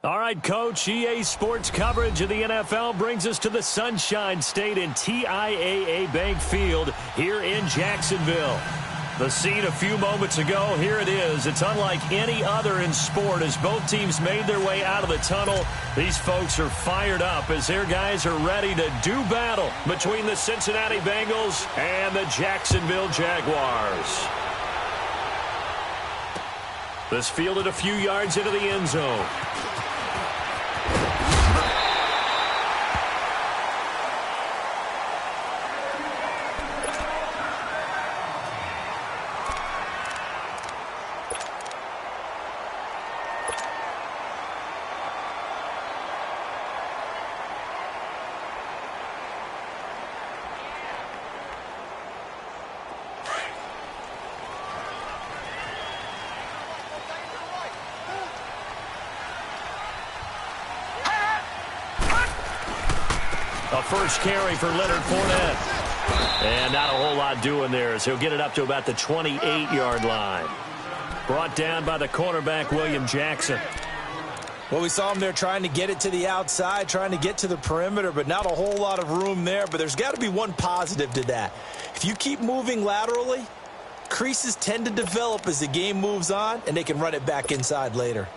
All right, Coach, EA Sports coverage of the NFL brings us to the Sunshine State in TIAA Bank Field here in Jacksonville. The scene a few moments ago, here it is. It's unlike any other in sport as both teams made their way out of the tunnel. These folks are fired up as their guys are ready to do battle between the Cincinnati Bengals and the Jacksonville Jaguars. This fielded a few yards into the end zone. A first carry for Leonard Fournette. And not a whole lot doing there as he'll get it up to about the 28-yard line. Brought down by the cornerback, William Jackson. Well, we saw him there trying to get it to the outside, trying to get to the perimeter, but not a whole lot of room there. But there's got to be one positive to that. If you keep moving laterally, creases tend to develop as the game moves on, and they can run it back inside later.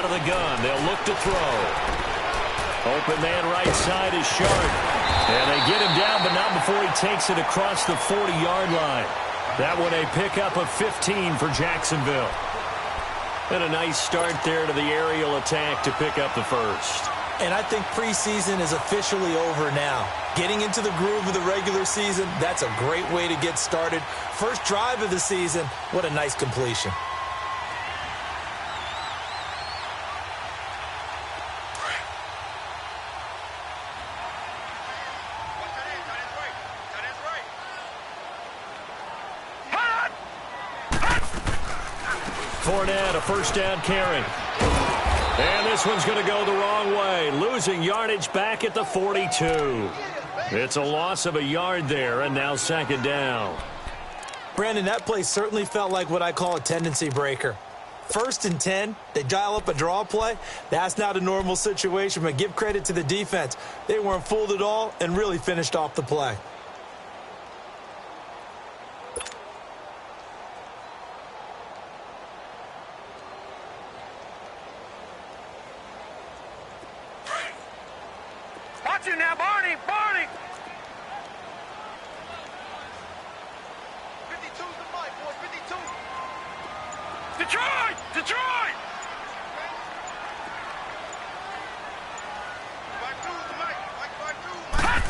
The gun. They'll look to throw. Open man right side is Sharp. And they get him down, but not before he takes it across the 40-yard line. That one a pickup of 15 for Jacksonville. And a nice start there to the aerial attack to pick up the first. And I think preseason is officially over now. Getting into the groove of the regular season, that's a great way to get started. First drive of the season, what a nice completion. Fournette, a first down carry. And this one's going to go the wrong way. Losing yardage back at the 42. It's a loss of a yard there, and now second down. Brandon, that play certainly felt like what I call a tendency breaker. 1st and 10, they dial up a draw play. That's not a normal situation, but give credit to the defense. They weren't fooled at all and really finished off the play. Now, Barney! 52's the mic, boys, 52. Detroit!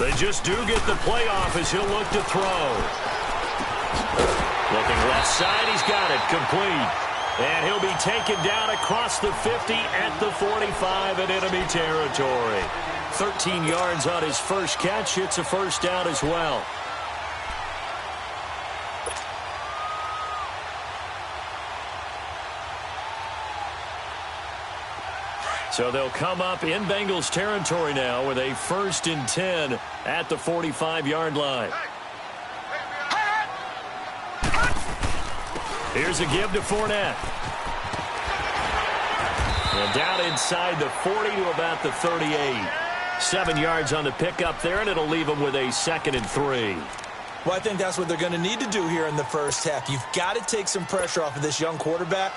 They just do get the playoff as he'll look to throw. Looking left side, he's got it, complete. And he'll be taken down across the 50 at the 45 in enemy territory. 13 yards on his first catch. It's a first down as well. So they'll come up in Bengals territory now with a 1st and 10 at the 45-yard line. Here's a give to Fournette. And down inside the 40 to about the 38. 7 yards on the pickup there, and it'll leave them with a 2nd and 3. Well, I think that's what they're going to need to do here in the first half. You've got to take some pressure off of this young quarterback,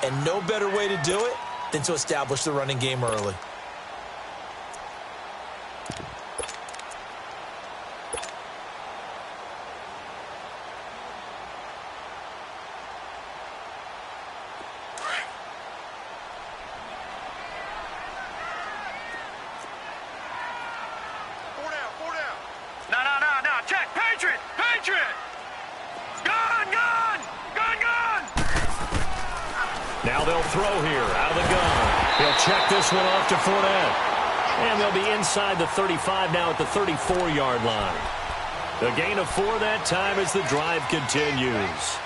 and no better way to do it than to establish the running game early. No, check, Patriot! Gun! Now they'll throw here out of the gun. He'll check this one off to Fournette. And they'll be inside the 35 now at the 34-yard line. A gain of 4 that time as the drive continues.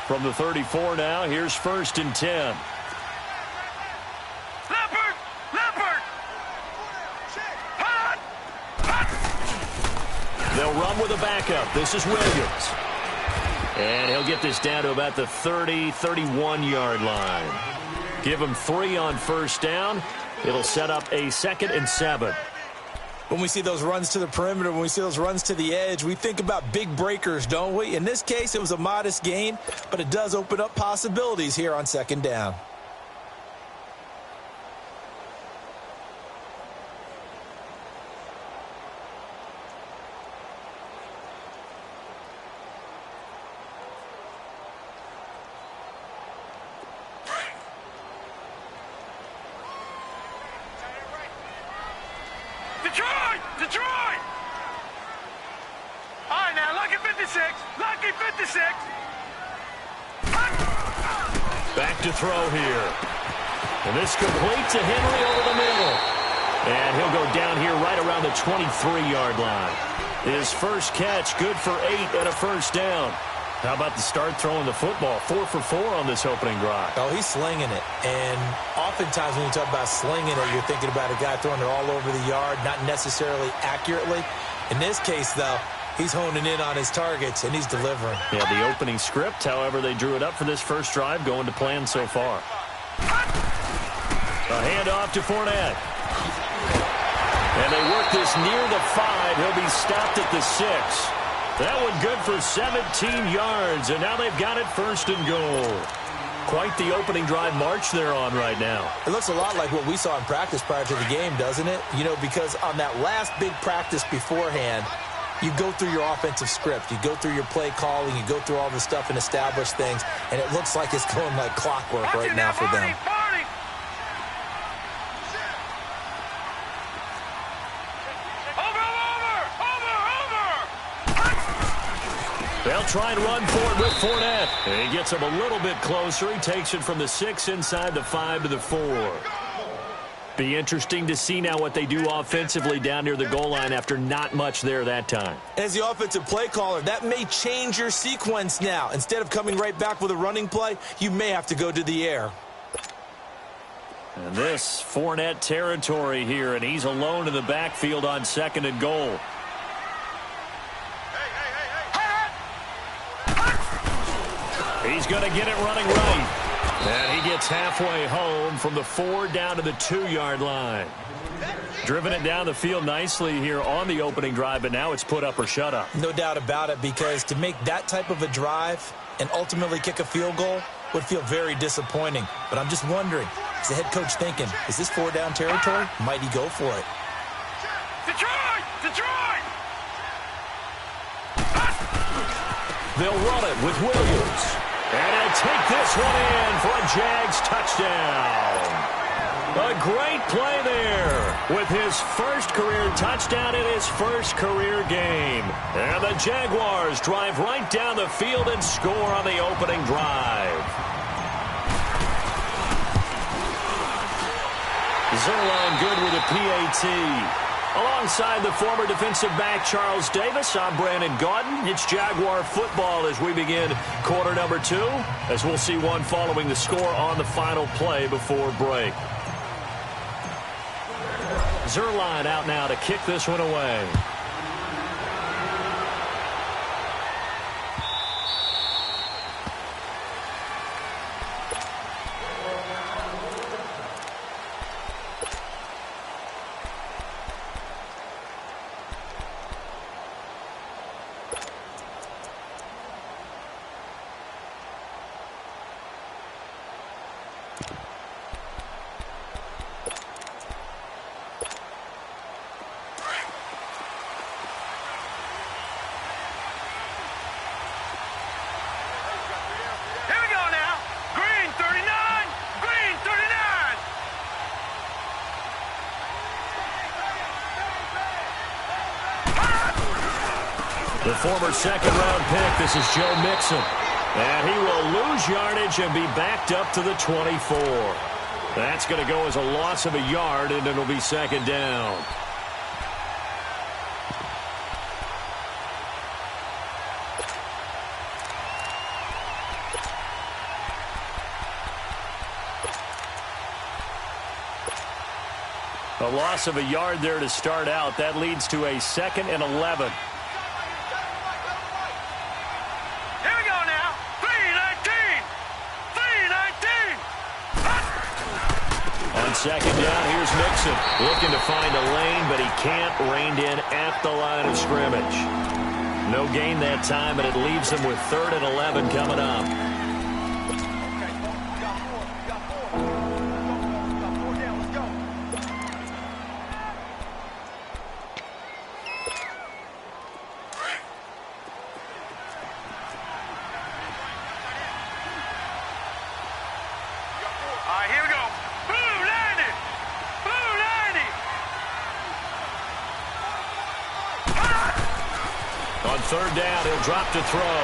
From the 34 now, here's 1st and 10. Leopard! Leopard! Hot! Hot! They'll run with a backup. This is Williams. And he'll get this down to about the 30, 31-yard line. Give him 3 on 1st down. It'll set up a 2nd and 7. When we see those runs to the perimeter, when we see those runs to the edge, we think about big breakers, don't we? In this case, it was a modest gain, but it does open up possibilities here on 2nd down. Detroit! Detroit! All right, now, lucky 56. Lucky 56. Back to throw here. And this complete to Henry over the middle. And he'll go down here right around the 23-yard line. His first catch, good for 8 and a 1st down. How about the start throwing the football? 4 for 4 on this opening drive. Oh, he's slinging it. And oftentimes when you talk about slinging it, you're thinking about a guy throwing it all over the yard, not necessarily accurately. In this case, though, he's honing in on his targets, and he's delivering. Yeah, the opening script, however, they drew it up for this first drive, going to plan so far. A handoff to Fournette. And they work this near the 5. He'll be stopped at the 6. That one good for 17 yards, and now they've got it 1st and goal. Quite the opening drive march they're on right now. It looks a lot like what we saw in practice prior to the game, doesn't it? You know, because on that last big practice beforehand, you go through your offensive script. You go through your play calling. You go through all the stuff and establish things, and it looks like it's going like clockwork right now for them. They'll try and run for it with Fournette. And he gets him a little bit closer. He takes it from the 6 inside the 5 to the 4. Be interesting to see now what they do offensively down near the goal line after not much there that time. As the offensive play caller, that may change your sequence now. Instead of coming right back with a running play, you may have to go to the air. And this Fournette territory here, and he's alone in the backfield on 2nd and goal. He's going to get it running right. And he gets halfway home from the 4 down to the 2-yard line. Driven it down the field nicely here on the opening drive, but now it's put up or shut up. No doubt about it, because to make that type of a drive and ultimately kick a field goal would feel very disappointing. But I'm just wondering, is the head coach thinking, is this 4-down territory? Might he go for it? Detroit! Detroit! They'll run it with Williams. And he'll take this one in for a Jags touchdown. A great play there with his first career touchdown in his first career game. And the Jaguars drive right down the field and score on the opening drive. Zerline good with a PAT. Alongside the former defensive back Charles Davis, I'm Brandon Gaudin. It's Jaguar football as we begin quarter number 2, as we'll see one following the score on the final play before break. Zerline out now to kick this one away. The former second-round pick, this is Joe Mixon. And he will lose yardage and be backed up to the 24. That's going to go as a loss of a yard, and it'll be 2nd down. A loss of a yard there to start out. That leads to a 2nd and 11. Here we go now. 3-19. 3-19. On 2nd down, here's Mixon. Looking to find a lane, but he can't. Reined in at the line of scrimmage. No gain that time, but it leaves him with 3rd and 11 coming up. On 3rd down, he'll drop to throw.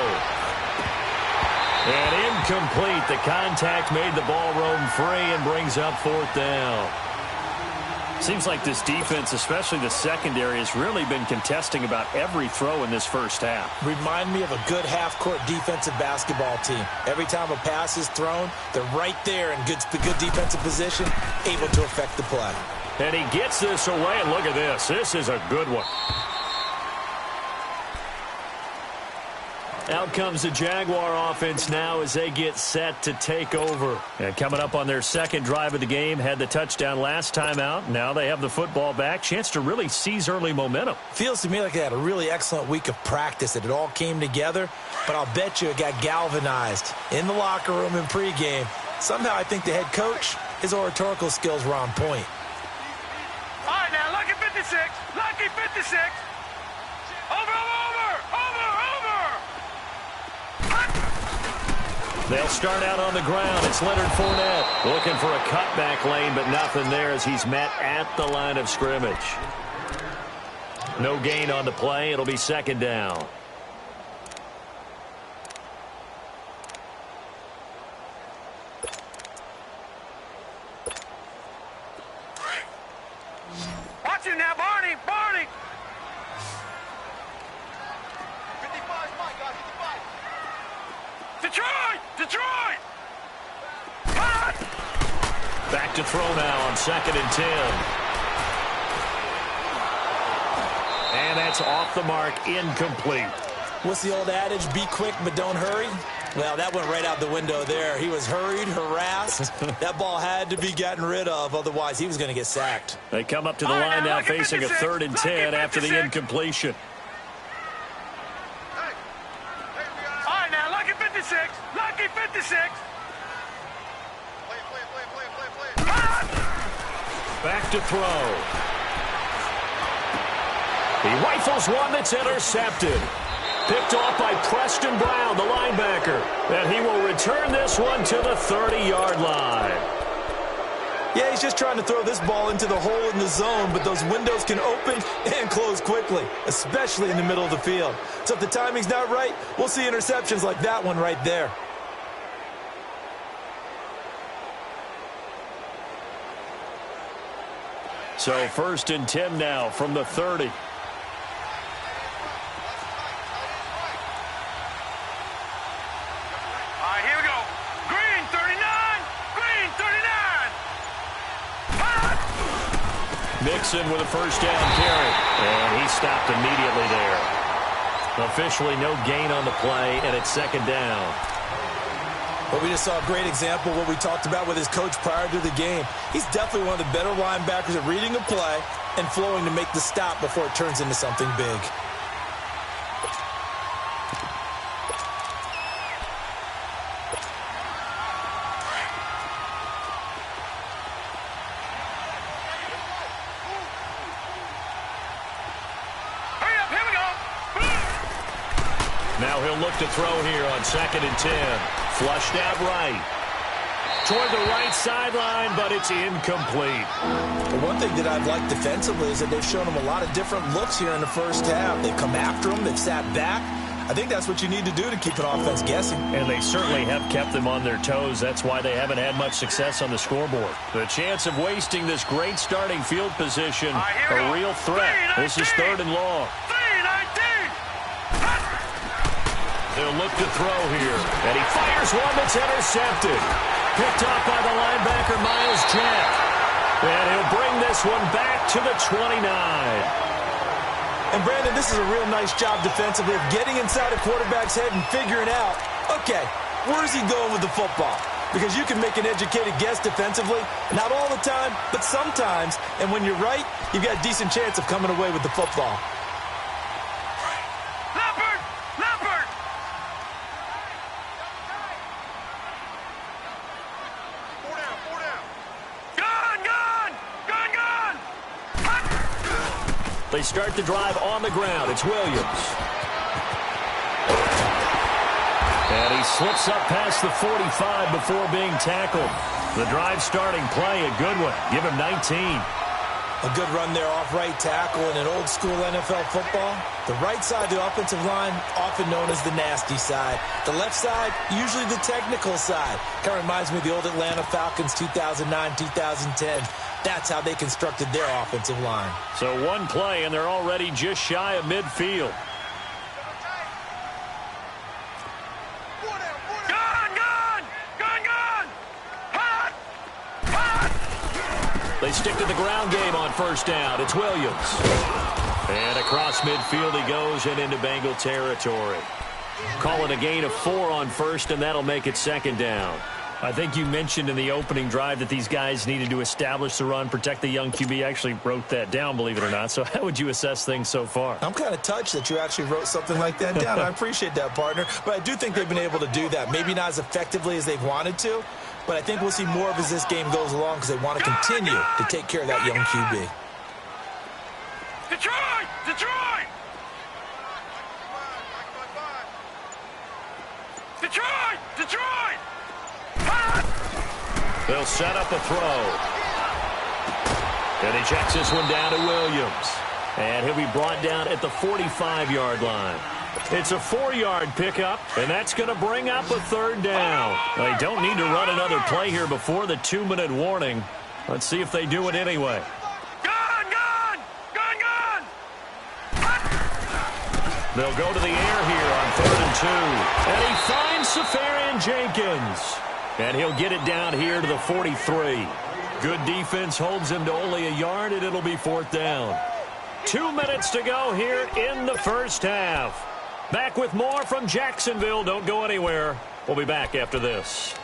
And incomplete. The contact made the ball roam free and brings up 4th down. Seems like this defense, especially the secondary, has really been contesting about every throw in this first half. Remind me of a good half-court defensive basketball team. Every time a pass is thrown, they're right there in good defensive position, able to affect the play. And he gets this away, and look at this. This is a good one. Out comes the Jaguar offense now as they get set to take over. And coming up on their 2nd drive of the game, had the touchdown last time out. Now they have the football back. Chance to really seize early momentum. Feels to me like they had a really excellent week of practice, that it all came together. But I'll bet you it got galvanized in the locker room in pregame. Somehow I think the head coach, his oratorical skills were on point. All right, now, lucky 56. Lucky 56. Over. They'll start out on the ground. It's Leonard Fournette looking for a cutback lane, but nothing there as he's met at the line of scrimmage. No gain on the play. It'll be 2nd down. Watch him now, Barney. 55's mine, guys. 55. Detroit! Back to throw now on 2nd and 10. And that's off the mark, incomplete. What's the old adage? Be quick, but don't hurry. Well, that went right out the window there. He was hurried, harassed. That ball had to be gotten rid of, otherwise he was going to get sacked. They come up to the line now facing a 3rd and 10 after the incompletion. Lucky 56. Back to throw. He rifles one that's intercepted. Picked off by Preston Brown, the linebacker. And he will return this one to the 30-yard line. Yeah, he's just trying to throw this ball into the hole in the zone, but those windows can open and close quickly, especially in the middle of the field. So if the timing's not right, we'll see interceptions like that one right there. So 1st and 10 now from the 30. All right, here we go. Green 39. Green 39. Mixon with a 1st down carry. And he stopped immediately there. Officially no gain on the play, and it's 2nd down. But we just saw a great example of what we talked about with his coach prior to the game. He's definitely one of the better linebackers at reading a play and flowing to make the stop before it turns into something big. Hurry up, here we go. Now he'll look to throw here on 2nd and 10. Flushed out right. Toward the right sideline, but it's incomplete. The one thing that I've liked defensively is that they've shown him a lot of different looks here in the first half. They've come after him. They've sat back. I think that's what you need to do to keep an offense guessing. And they certainly have kept them on their toes. That's why they haven't had much success on the scoreboard. The chance of wasting this great starting field position, a real threat. This is 3rd and long. 3-19. They'll look to throw here. And he fires one that's intercepted. Picked off by the linebacker, Miles Jack. And he'll bring this one back to the 29. And, Brandon, this is a real nice job defensively of getting inside a quarterback's head and figuring out, okay, where's he going with the football? Because you can make an educated guess defensively, not all the time, but sometimes. And when you're right, you've got a decent chance of coming away with the football. Leopard! Leopard! Four down, four down. Gun, gun! Gun, gun! They start the drive on the ground. It's Williams. And he slips up past the 45 before being tackled. The drive starting play, a good one. Give him 19. A good run there off right tackle in an old-school NFL football. The right side of the offensive line, often known as the nasty side. The left side, usually the technical side. Kind of reminds me of the old Atlanta Falcons 2009, 2010. That's how they constructed their offensive line. So one play, and they're already just shy of midfield. They stick to the ground game on first down. It's Williams. And across midfield he goes and into Bengal territory. Call it a gain of 4 on first, and that'll make it second down. I think you mentioned in the opening drive that these guys needed to establish the run, protect the young QB. Actually wrote that down, believe it or not. So how would you assess things so far? I'm kind of touched that you actually wrote something like that down. I appreciate that, partner. But I do think they've been able to do that. Maybe not as effectively as they've wanted to, but I think we'll see more of as this game goes along because they want to continue to take care of that young QB. Detroit! Detroit! Detroit! Detroit! They'll set up a throw. And he checks this one down to Williams. And he'll be brought down at the 45-yard line. It's a 4-yard pickup, and that's going to bring up a third down. They don't need to run another play here before the 2-minute warning. Let's see if they do it anyway. Gun, gun! Gun, gun! They'll go to the air here on 3rd and 2. And he finds Safarian Jenkins. And he'll get it down here to the 43. Good defense holds him to only a yard, and it'll be 4th down. 2 minutes to go here in the first half. Back with more from Jacksonville. Don't go anywhere. We'll be back after this.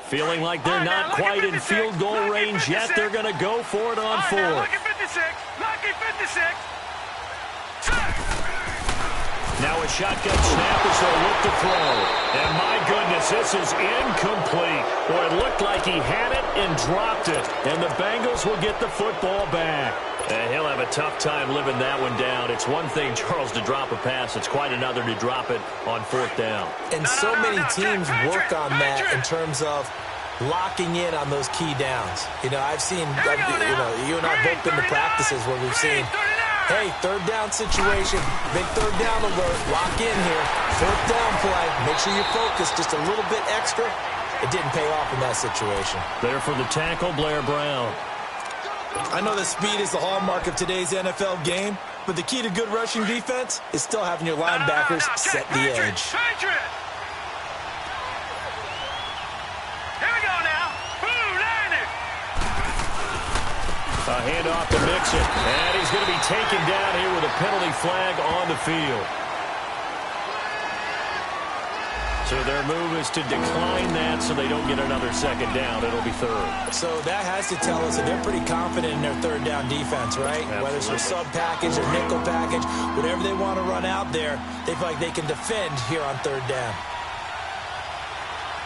Feeling like they're not quite in field goal range yet. They're going to go for it on 4th. Lucky 56. Lucky 56. Now a shotgun snap as they look to throw. And my goodness, this is incomplete. Boy, it looked like he had it and dropped it. And the Bengals will get the football back. And he'll have a tough time living that one down. It's one thing, Charles, to drop a pass. It's quite another to drop it on 4th down. And so many teams work on that in terms of locking in on those key downs. You know, I've seen, you and I have both been to practices where we've seen, hey, 3rd down situation, big 3rd down alert, lock in here, 4th down play, make sure you focus just a little bit extra. It didn't pay off in that situation. There for the tackle, Blair Brown. I know that speed is the hallmark of today's NFL game, but the key to good rushing defense is still having your linebackers set the edge. Here we go now. Boom, landed. A handoff to Mixon. And he's going to be taken down here with a penalty flag on the field. So their move is to decline that so they don't get another 2nd down. It'll be 3rd. So that has to tell us that they're pretty confident in their 3rd down defense, right? Absolutely. Whether it's a sub package or nickel package, whatever they want to run out there, they feel like they can defend here on 3rd down.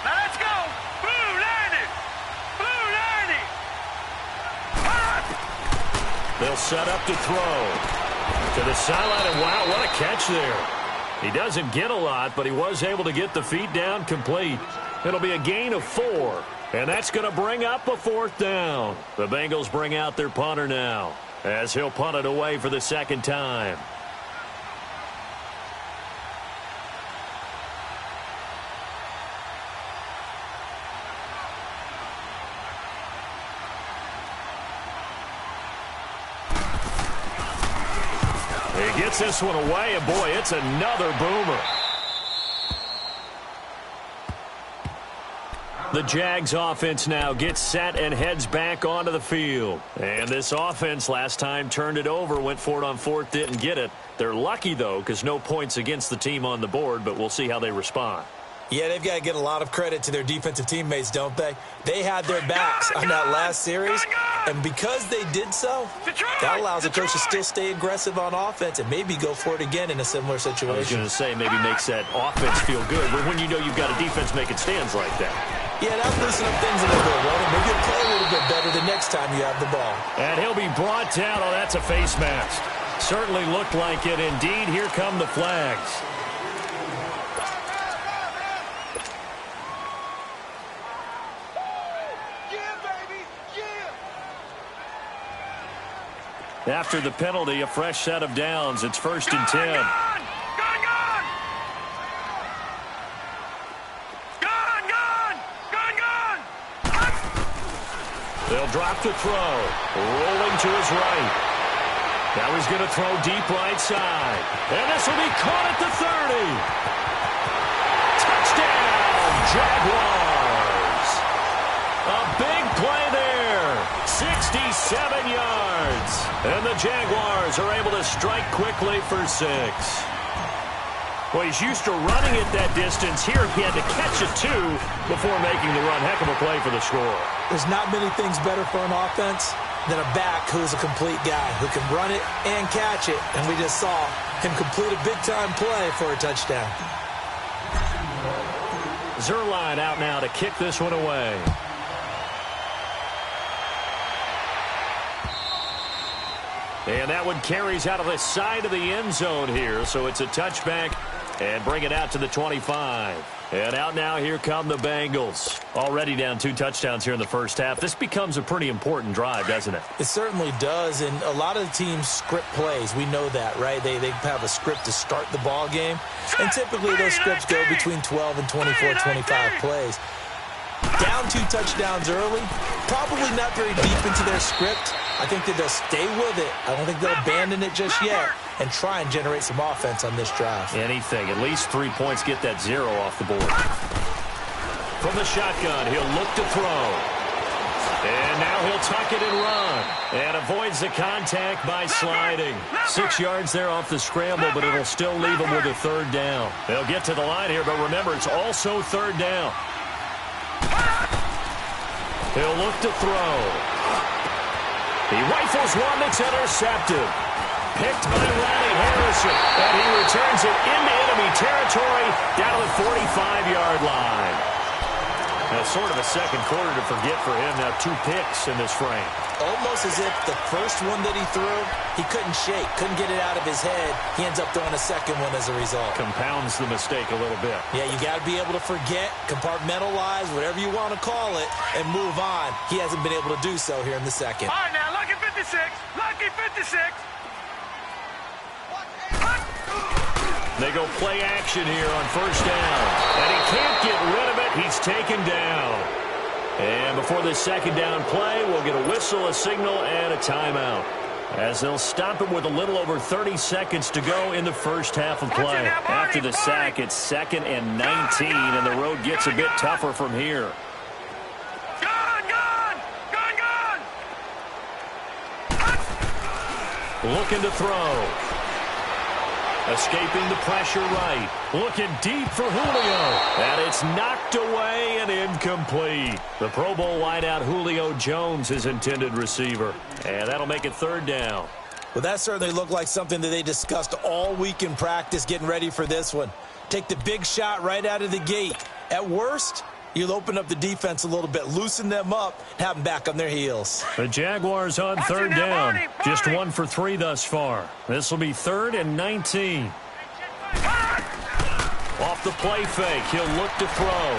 Now let's go. Boom, landed. Boom, landed. They'll set up to throw. To the sideline, and wow, what a catch there. He doesn't get a lot, but he was able to get the feet down complete. It'll be a gain of 4, and that's going to bring up a 4th down. The Bengals bring out their punter now, as he'll punt it away for the 2nd time. He gets this one away, and boy, it's another boomer. The Jags offense now gets set and heads back onto the field. And this offense last time turned it over, went for it on fourth, didn't get it. They're lucky, though, because no points against the team on the board, but we'll see how they respond. Yeah, they've got to get a lot of credit to their defensive teammates, don't they? They had their backs on that last series, and because they did so, that allows the coach to still stay aggressive on offense and maybe go for it again in a similar situation. I was going to say maybe makes that offense feel good, but when you know you've got a defense making stands like that. Yeah, that'll loosen up things a little bit, won't it? Maybe you'll play a little bit better the next time you have the ball. And he'll be brought down. Oh, that's a face mask. Certainly looked like it. Indeed, here come the flags. After the penalty, a fresh set of downs. It's 1st and 10. They'll drop the throw. Rolling to his right. Now he's going to throw deep right side. And this will be caught at the 30. Touchdown, Jaguars. A big play there. 67 yards. And the Jaguars are able to strike quickly for 6. Well, he's used to running it that distance. Here he had to catch it, too, before making the run. Heck of a play for the score. There's not many things better for an offense than a back who's a complete guy who can run it and catch it. And we just saw him complete a big-time play for a touchdown. Zerline out now to kick this one away. And that one carries out of the side of the end zone here. So it's a touchback and bring it out to the 25. And out now, here come the Bengals. Already down 2 touchdowns here in the first half. This becomes a pretty important drive, doesn't it? It certainly does, and a lot of the teams script plays. We know that, right? They have a script to start the ball game, and typically those scripts go between 12 and 24, 25 plays. Down 2 touchdowns early, probably not very deep into their script. I think that they'll stay with it. I don't think they'll abandon it just yet and try and generate some offense on this drive. Anything. At least 3 points, get that 0 off the board. From the shotgun, he'll look to throw. And now he'll tuck it and run. And avoids the contact by sliding. 6 yards there off the scramble, but it'll still leave him with a 3rd down. They'll get to the line here, but remember, it's also 3rd down. He'll look to throw. He rifles one that's intercepted. Picked by Ronnie Harrison. And he returns it into enemy territory down to the 45-yard line. Now, sort of a second quarter to forget for him. Now 2 picks in this frame. Almost as if the first one that he threw, he couldn't shake, couldn't get it out of his head. He ends up throwing a second one as a result. Compounds the mistake a little bit. Yeah, you got to be able to forget, compartmentalize, whatever you want to call it, and move on. He hasn't been able to do so here in the second. All right, now, lucky 56. Lucky 56. They go play action here on 1st down. And he can't get rid of it. He's taken down. And before this 2nd down play, we'll get a whistle, a signal, and a timeout. As they'll stop it with a little over 30 seconds to go in the first half of play. After the sack, it's 2nd and 19, and the road gets a bit tougher from here. Looking to throw. Escaping the pressure right. Looking deep for Julio. And it's knocked away and incomplete. The Pro Bowl wideout Julio Jones, his intended receiver. And that'll make it 3rd down. Well, that certainly looked like something that they discussed all week in practice getting ready for this one. Take the big shot right out of the gate. At worst, you'll open up the defense a little bit, loosen them up, and have them back on their heels. The Jaguars on 3rd down. Just 1 for 3 thus far. This will be 3rd and 19. Off the play fake, he'll look to throw.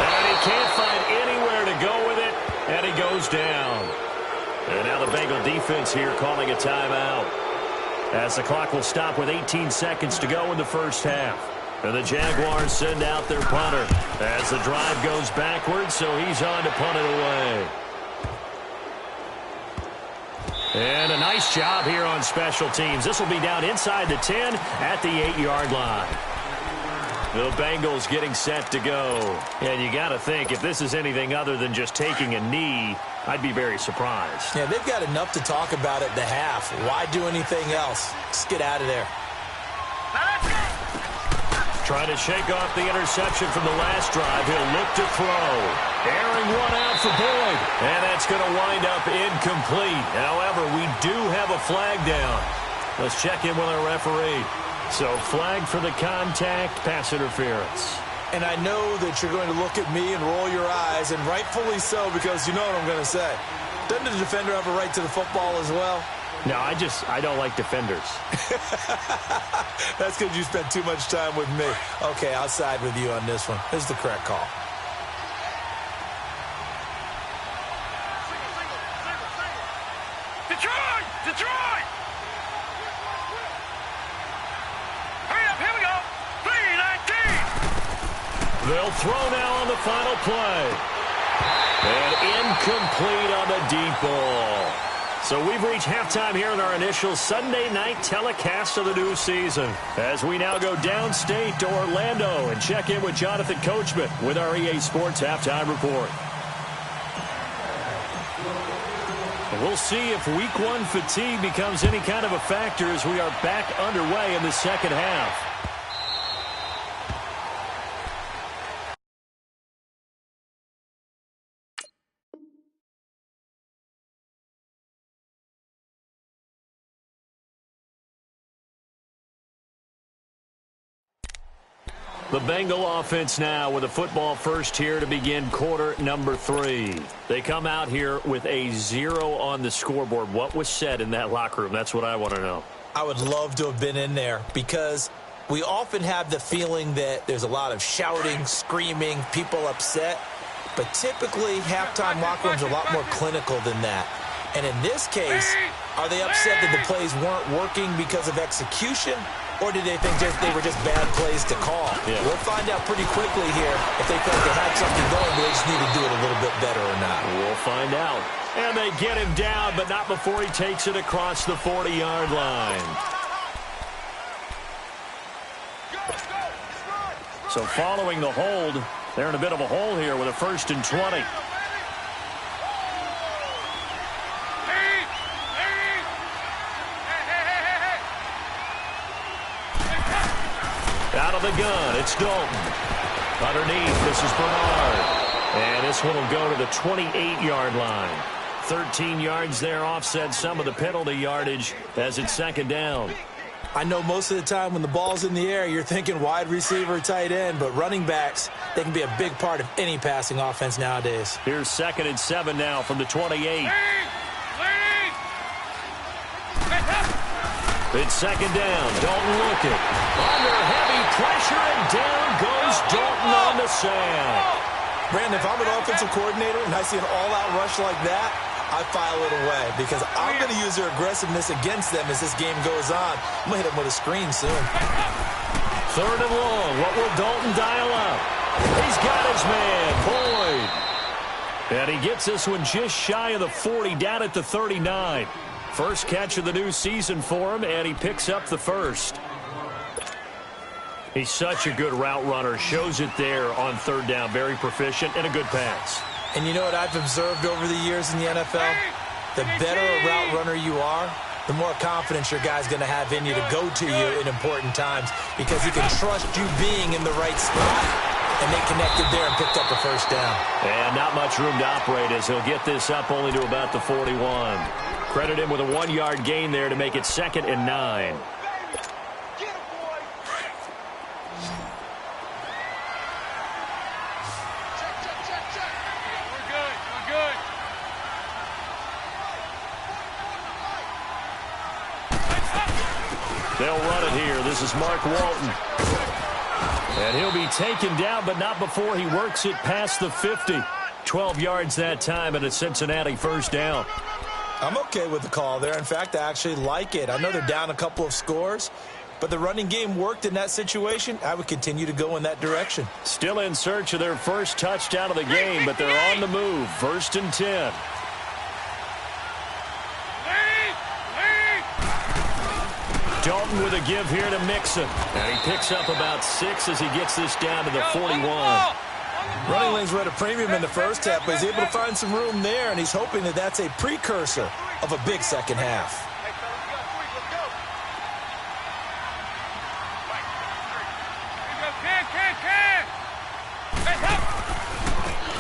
And he can't find anywhere to go with it, and he goes down. And now the Bengal defense here calling a timeout. As the clock will stop with 18 seconds to go in the first half. And the Jaguars send out their punter as the drive goes backwards, so he's on to punt it away. And a nice job here on special teams. This will be down inside the 10 at the 8-yard line. The Bengals getting set to go. And you got to think, if this is anything other than just taking a knee, I'd be very surprised. Yeah, they've got enough to talk about at the half. Why do anything else? Just get out of there. Trying to shake off the interception from the last drive. He'll look to throw. Airing one out for Boyd. And that's going to wind up incomplete. However, we do have a flag down. Let's check in with our referee. So flag for the contact, pass interference. And I know that you're going to look at me and roll your eyes, and rightfully so, because you know what I'm going to say. Doesn't the defender have a right to the football as well? No, I don't like defenders. That's because you spent too much time with me. Okay, I'll side with you on this one. This is the correct call. Detroit! Detroit! Hurry up, here we go. 3-19. They'll throw now on the final play. And incomplete on the deep ball. So we've reached halftime here in our initial Sunday night telecast of the new season. As we now go downstate to Orlando and check in with Jonathan Coachman with our EA Sports Halftime Report. And we'll see if Week 1 fatigue becomes any kind of a factor as we are back underway in the second half. The Bengal offense now with a football first here to begin quarter number 3. They come out here with a 0 on the scoreboard. What was said in that locker room? That's what I want to know. I would love to have been in there because we often have the feeling that there's a lot of shouting, screaming, people upset. But typically, halftime locker rooms are a lot more clinical than that. And in this case, are they upset that the plays weren't working because of execution? Or did they think they were just bad plays to call? Yeah. We'll find out pretty quickly here if they felt they had something going, but they just need to do it a little bit better or not. We'll find out. And they get him down, but not before he takes it across the 40-yard line. So following the hold, they're in a bit of a hole here with a 1st and 20. Out of the gun, it's Dalton. Underneath, this is Bernard. And this one will go to the 28-yard line. 13 yards there, offset some of the penalty yardage as it's second down. I know most of the time when the ball's in the air, you're thinking wide receiver, tight end, but running backs, they can be a big part of any passing offense nowadays. Here's 2nd and 7 now from the 28. It's second down. Dalton looking. Under heavy pressure, and down goes Dalton on the sack. Brandon, if I'm an offensive coordinator and I see an all-out rush like that, I file it away because I'm going to use their aggressiveness against them as this game goes on. I'm going to hit them with a screen soon. 3rd and long. What will Dalton dial up? He's got his man, Boyd. And he gets this one just shy of the 40, down at the 39. First catch of the new season for him, and he picks up the first. He's such a good route runner. Shows it there on 3rd down. Very proficient and a good pass. And you know what I've observed over the years in the NFL? The better a route runner you are, the more confidence your guy's going to have in you to go to you in important times because he can trust you being in the right spot. And they connected there and picked up a first down. And not much room to operate as he'll get this up only to about the 41. Credit him with a 1-yard gain there to make it 2nd and 9. They'll run it here. This is Mark Walton. And he'll be taken down, but not before he works it past the 50. 12 yards that time and a Cincinnati first down. I'm okay with the call there. In fact, I actually like it. I know they're down a couple of scores, but the running game worked in that situation. I would continue to go in that direction. Still in search of their first touchdown of the game, but they're on the move. 1st and 10. Dalton with a give here to Mixon. And he picks up about 6 as he gets this down to the 41. Running lanes were at a premium in the first half, but he's able to find some room there, and he's hoping that that's a precursor of a big second half.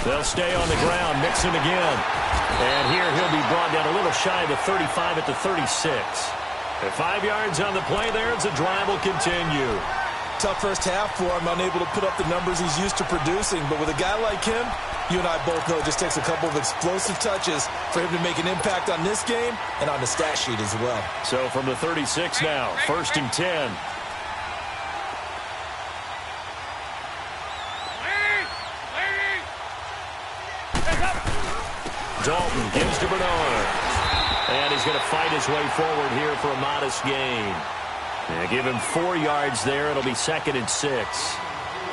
They'll stay on the ground. Mixon again. And here he'll be brought down a little shy of the 35 at the 36. At 5 yards on the play there as the drive will continue. Tough first half for him, unable to put up the numbers he's used to producing. But with a guy like him, you and I both know it just takes a couple of explosive touches for him to make an impact on this game and on the stat sheet as well. So from the 36 now, 1st and 10. Dalton gives to Bernard. And he's going to fight his way forward here for a modest gain. Yeah, give him 4 yards there. It'll be 2nd and 6.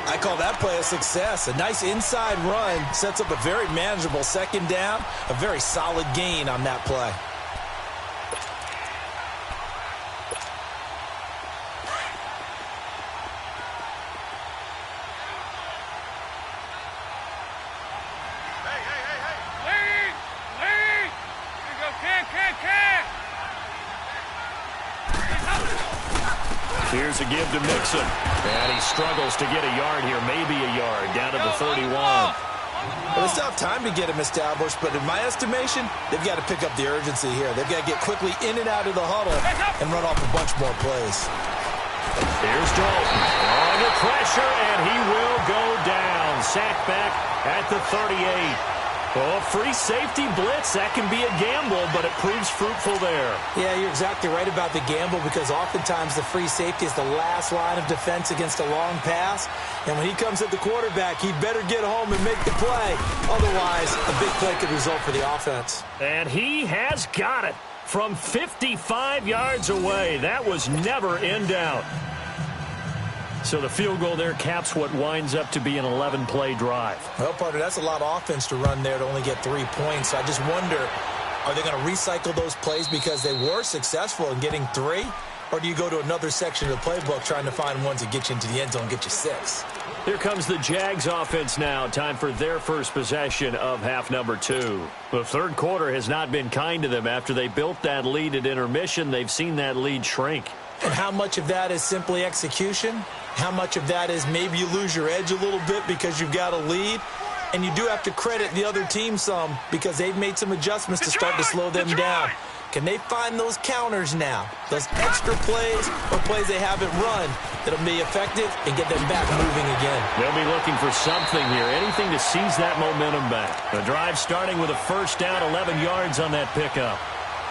I call that play a success. A nice inside run sets up a very manageable 2nd down. A very solid gain on that play. Here's a give to Mixon. And he struggles to get a yard here, maybe a yard, down to the 31. Well, it's tough time to get him established, but in my estimation, they've got to pick up the urgency here. They've got to get quickly in and out of the huddle and run off a bunch more plays. Here's Dalton. Under pressure, and he will go down. Sacked back at the 38. Oh, free safety blitz, that can be a gamble, but it proves fruitful there. Yeah, you're exactly right about the gamble because oftentimes the free safety is the last line of defense against a long pass. And when he comes at the quarterback, he better get home and make the play. Otherwise, a big play could result for the offense. And he has got it from 55 yards away. That was never in doubt. So the field goal there caps what winds up to be an 11-play drive. Well, partner, that's a lot of offense to run there to only get 3 points. I just wonder, are they going to recycle those plays because they were successful in getting 3? Or do you go to another section of the playbook trying to find ones that get you into the end zone and get you 6? Here comes the Jags offense now. Time for their first possession of half number 2. The third quarter has not been kind to them. After they built that lead at intermission, they've seen that lead shrink. And how much of that is simply execution? How much of that is maybe you lose your edge a little bit because you've got a lead? And you do have to credit the other team some because they've made some adjustments to start to slow them down. Can they find those counters now? Those extra plays or plays they haven't run that'll be effective and get them back moving again? They'll be looking for something here, anything to seize that momentum back. The drive starting with a first down, 11 yards on that pickup.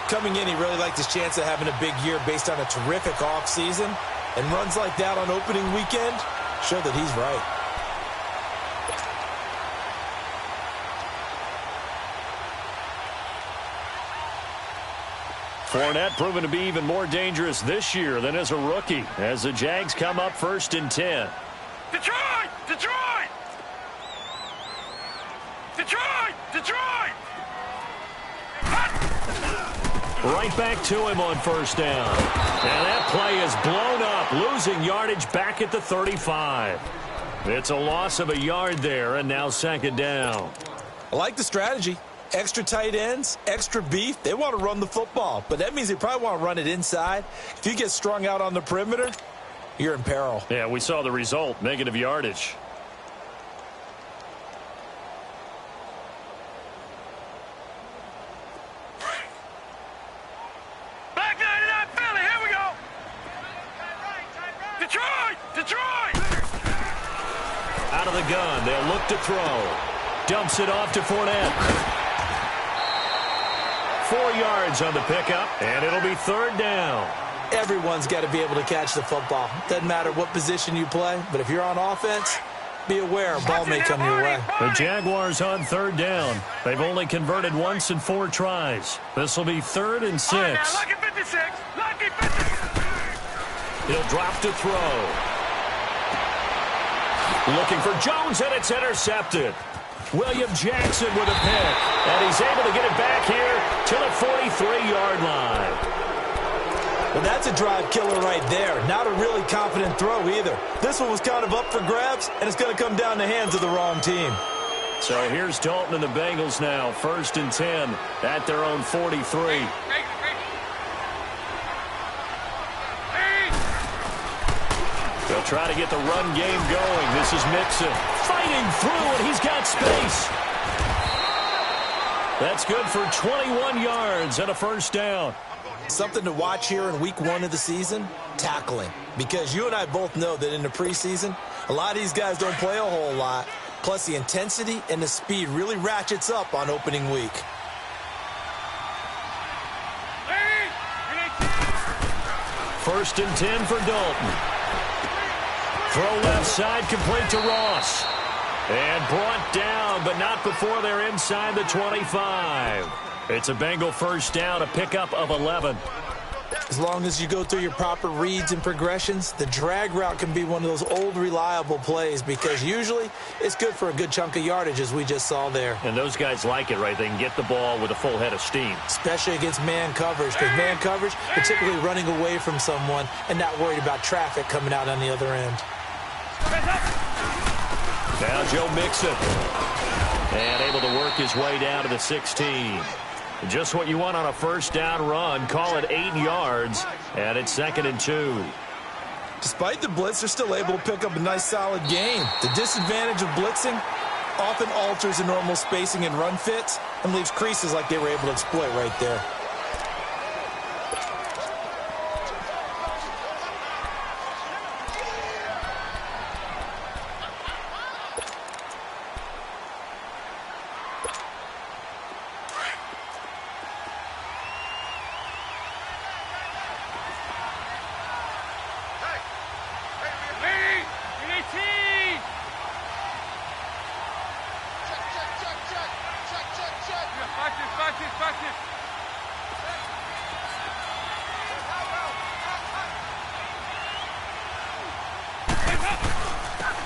Coming in, he really liked his chance of having a big year based on a terrific offseason. And runs like that on opening weekend show that he's right. Fournette proven to be even more dangerous this year than as a rookie as the Jags come up 1st and 10. Detroit! Detroit! Detroit! Detroit! Right back to him on first down. And that play is blown up, losing yardage back at the 35. It's a loss of a yard there, and now 2nd down. I like the strategy. Extra tight ends, extra beef. They want to run the football, but that means they probably want to run it inside. If you get strung out on the perimeter, you're in peril. Yeah, we saw the result, negative yardage. Out of the gun, they'll look to throw. Dumps it off to Fournette. 4 yards on the pickup, and it'll be 3rd down. Everyone's got to be able to catch the football. Doesn't matter what position you play, but if you're on offense, be aware a ball may come your way. The Jaguars on 3rd down. They've only converted once in 4 tries. This will be 3rd and 6. Right, now, lucky 56. Lucky 56. He'll drop to throw. Looking for Jones, and it's intercepted. William Jackson with a pick, and he's able to get it back here to the 43-yard line. Well, that's a drive killer right there. Not a really confident throw either. This one was kind of up for grabs, and it's going to come down the hands of the wrong team. So here's Dalton and the Bengals now. 1st and 10 at their own 43. They'll try to get the run game going. This is Mixon fighting through, and he's got space. That's good for 21 yards and a 1st down. Something to watch here in week 1 of the season, tackling. Because you and I both know that in the preseason, a lot of these guys don't play a whole lot. Plus, the intensity and the speed really ratchets up on opening week. First and 10 for Dalton. Throw left side, complete to Ross. And brought down, but not before they're inside the 25. It's a Bengal 1st down, a pickup of 11. As long as you go through your proper reads and progressions, the drag route can be one of those old reliable plays because usually it's good for a good chunk of yardage, as we just saw there. And those guys like it, right? They can get the ball with a full head of steam. Especially against man coverage, because man coverage, particularly running away from someone and not worried about traffic coming out on the other end. Now Joe Mixon. And able to work his way down to the 16. Just what you want on a 1st down run. Call it 8 yards, and it's 2nd and 2. Despite the blitz, they're still able to pick up a nice, solid gain. The disadvantage of blitzing often alters the normal spacing and run fits and leaves creases like they were able to exploit right there.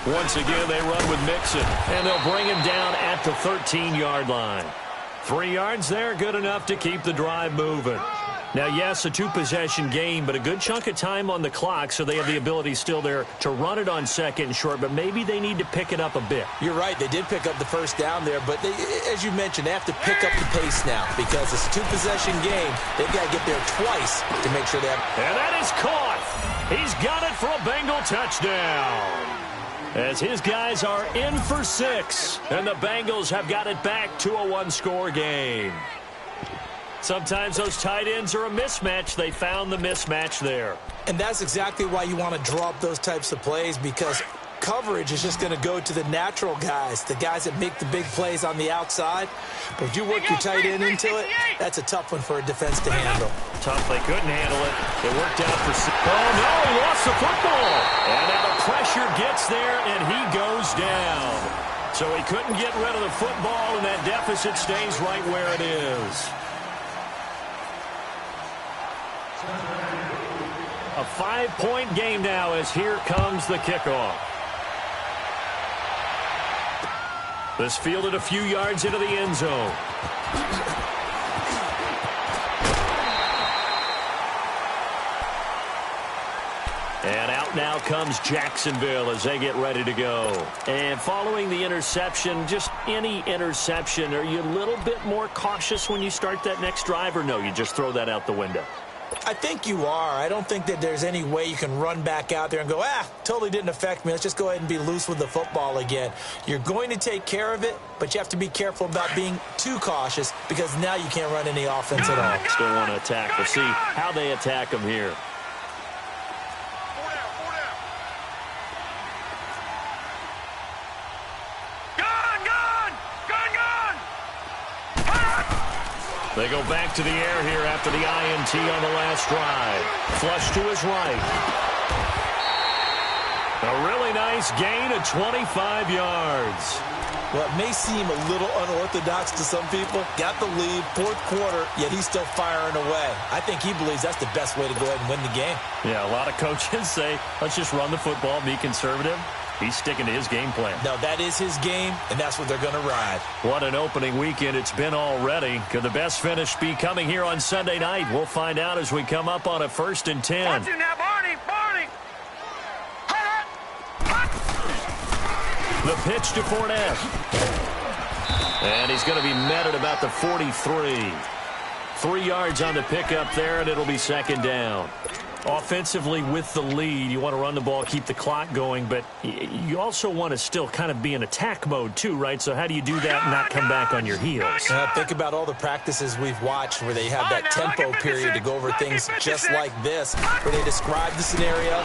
Once again, they run with Mixon, and they'll bring him down at the 13-yard line. 3 yards there, good enough to keep the drive moving. Now, yes, a 2-possession game, but a good chunk of time on the clock, so they have the ability still there to run it on 2nd and short, but maybe they need to pick it up a bit. You're right. They did pick up the 1st down there, but as you mentioned, they have to pick up the pace now because it's a 2-possession game. They've got to get there twice to make sure they have. And that is caught. He's got it for a Bengal touchdown. As his guys are in for 6, and the Bengals have got it back to a 1-score game. Sometimes those tight ends are a mismatch. They found the mismatch there. And that's exactly why you want to draw up those types of plays, because coverage is just going to go to the natural guys, the guys that make the big plays on the outside. But if you work your tight end into it, that's a tough one for a defense to handle. Tough. They couldn't handle it. It worked out for... Oh, no, he lost the football. And now the pressure gets there, and he goes down. So he couldn't get rid of the football, and that deficit stays right where it is. A 5-point game now as here comes the kickoff. This fielded a few yards into the end zone. And out now comes Jacksonville as they get ready to go. And following the interception, just any interception, are you a little bit more cautious when you start that next drive, or no, you just throw that out the window? I think you are. I don't think that there's any way you can run back out there and go, totally didn't affect me. Let's just go ahead and be loose with the football again. You're going to take care of it, but you have to be careful about being too cautious because now you can't run any offense at all. Still want to attack. We'll see how they attack them here. They go back to the air here after the INT on the last drive. Flush to his right. A really nice gain of 25 yards. Well, it may seem a little unorthodox to some people. Got the lead, 4th quarter, yet he's still firing away. I think he believes that's the best way to go ahead and win the game. Yeah, a lot of coaches say, let's just run the football, be conservative. He's sticking to his game plan. No, that is his game, and that's what they're going to ride. What an opening weekend it's been already. Could the best finish be coming here on Sunday night? We'll find out as we come up on a 1st and 10. Watch you now, Barney. The pitch to Fournette. And he's going to be met at about the 43. 3 yards on the pickup there, and it'll be 2nd down. Offensively with the lead, you want to run the ball, keep the clock going, but you also want to still kind of be in attack mode too, right? So how do you do that and not come back on your heels? Think about all the practices we've watched where they have that tempo period to go over things just like this, where they describe the scenario,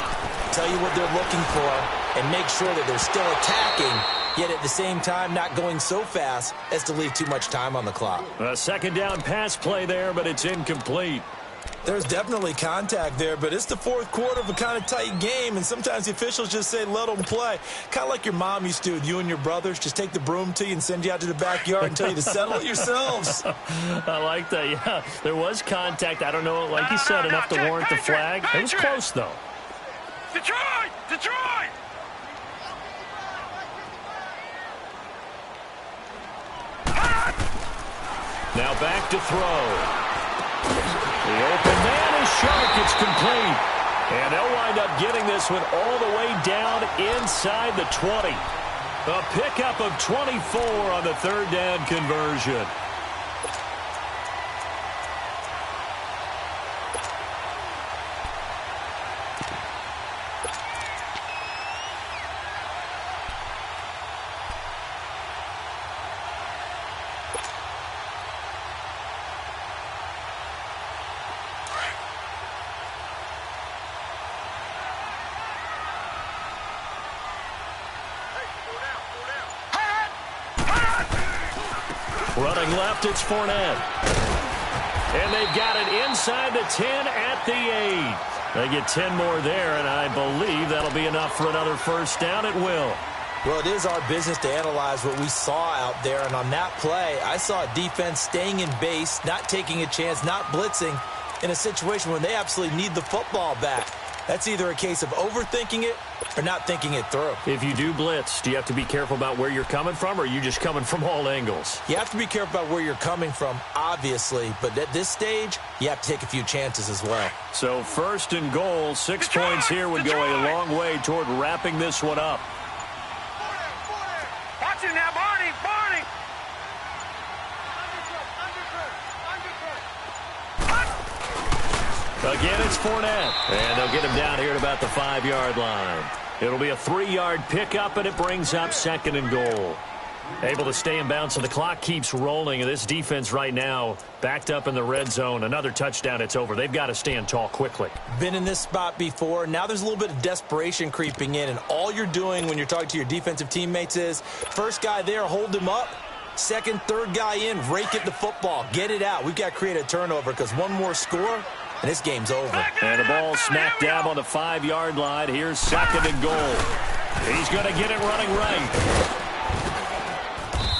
tell you what they're looking for, and make sure that they're still attacking, yet at the same time not going so fast as to leave too much time on the clock. A 2nd down pass play there, but it's incomplete. There's definitely contact there, but it's the 4th quarter of a kind of tight game, and sometimes the officials just say, let them play. Kind of like your mom used to with you and your brothers. Just take the broom to you and send you out to the backyard and tell you to settle it yourselves. I like that, yeah. There was contact. I don't know, like you said, enough to warrant the flag. It was close, though. Detroit! Detroit! Now back to throw. The open man is short. It's complete. And they'll wind up getting this one all the way down inside the 20. A pickup of 24 on the 3rd down conversion. Running left, it's Fournette. And they've got it inside the 10 at the 8. They get 10 more there, and I believe that'll be enough for another 1st down. It will. Well, it is our business to analyze what we saw out there, and on that play, I saw a defense staying in base, not taking a chance, not blitzing, in a situation where they absolutely need the football back. That's either a case of overthinking it or not thinking it through. If you do blitz, do you have to be careful about where you're coming from, or are you just coming from all angles? You have to be careful about where you're coming from, obviously, but at this stage, you have to take a few chances as well. So 1st and goal, 6 points here would go a long way toward wrapping this one up. Watch it now, Barney. Again, it's Fournette. And they'll get him down here at about the 5-yard line. It'll be a 3-yard pickup, and it brings up 2nd and goal. Able to stay in bounds, so the clock keeps rolling. And this defense right now backed up in the red zone. Another touchdown, it's over. They've got to stand tall quickly. Been in this spot before. Now there's a little bit of desperation creeping in, and all you're doing when you're talking to your defensive teammates is, first guy there, hold him up. 2nd, 3rd guy in, rake it the football. Get it out. We've got to create a turnover because one more score, and this game's over. And the ball smacked down on the 5-yard line. Here's 2nd and goal. He's going to get it running right.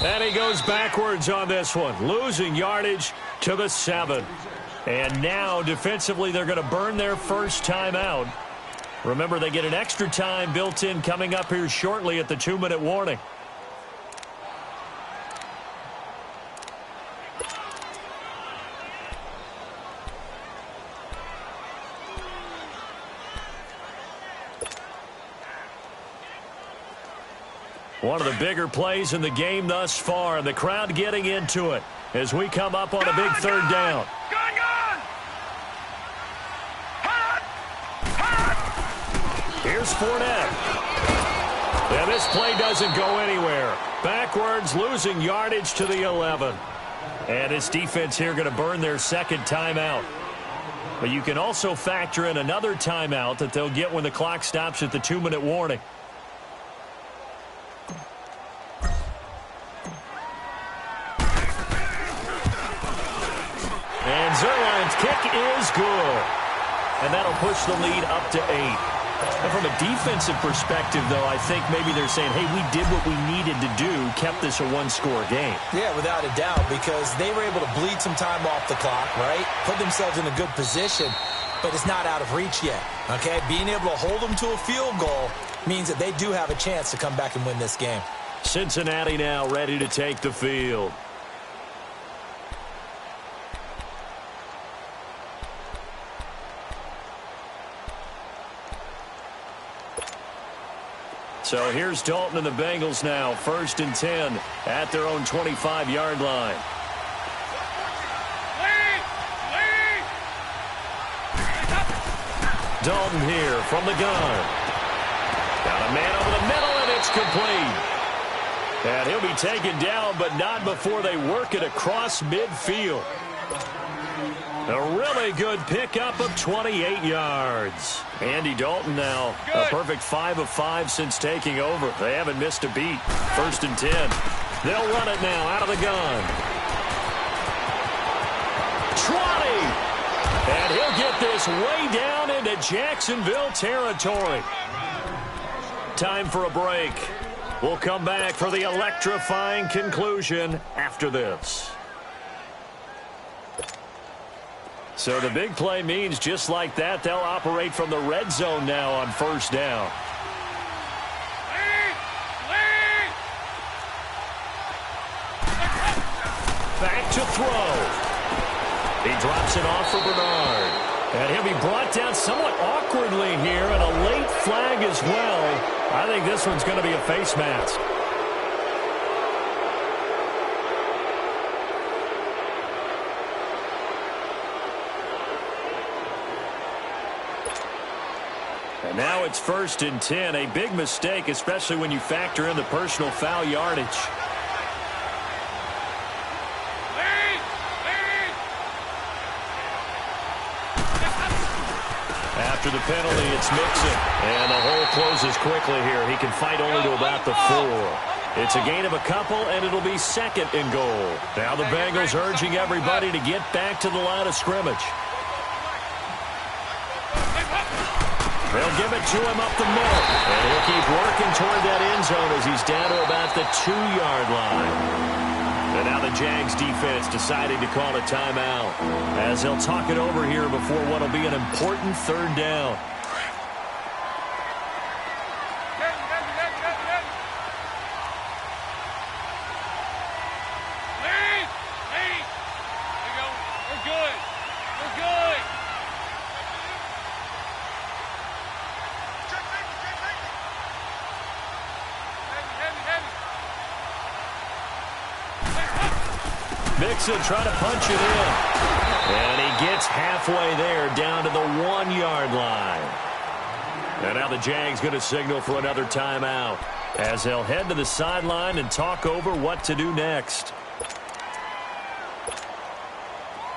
And he goes backwards on this one, losing yardage to the 7. And now, defensively, they're going to burn their 1st timeout. Remember, they get an extra time built in coming up here shortly at the 2-minute warning. One of the bigger plays in the game thus far, and the crowd getting into it as we come up on a big 3rd down. Here's Fournette. And this play doesn't go anywhere. Backwards, losing yardage to the 11. And this defense here going to burn their 2nd timeout. But you can also factor in another timeout that they'll get when the clock stops at the 2-minute warning. And Zerline's kick is good. And that'll push the lead up to 8. And from a defensive perspective, though, I think maybe they're saying, hey, we did what we needed to do, kept this a 1-score game. Yeah, without a doubt, because they were able to bleed some time off the clock, right? Put themselves in a good position, but it's not out of reach yet, okay? Being able to hold them to a field goal means that they do have a chance to come back and win this game. Cincinnati now ready to take the field. So here's Dalton and the Bengals now, 1st and 10 at their own 25-yard line. Dalton here from the gun. Got a man over the middle, and it's complete. And he'll be taken down, but not before they work it across midfield. A really good pickup of 28 yards. Andy Dalton now a perfect 5 of 5 since taking over. They haven't missed a beat. 1st and 10. They'll run it now out of the gun. 20. And he'll get this way down into Jacksonville territory. Time for a break. We'll come back for the electrifying conclusion after this. So the big play means just like that, they'll operate from the red zone now on 1st down. Back to throw. He drops it off for Bernard. And he'll be brought down somewhat awkwardly here, and a late flag as well. I think this one's going to be a face mask. And now it's 1st and 10. A big mistake, especially when you factor in the personal foul yardage. After the penalty, it's Mixon. And the hole closes quickly here. He can fight only to about the 4. It's a gain of a couple, and it'll be 2nd and goal. Now the Bengals urging everybody to get back to the line of scrimmage. They'll give it to him up the middle. And he'll keep working toward that end zone as he's down to about the 2-yard line. And now the Jags defense deciding to call a timeout as they'll talk it over here before what will be an important 3rd down. Mixon trying to punch it in. And he gets halfway there down to the 1-yard line. And now the Jags going to signal for another timeout as they'll head to the sideline and talk over what to do next.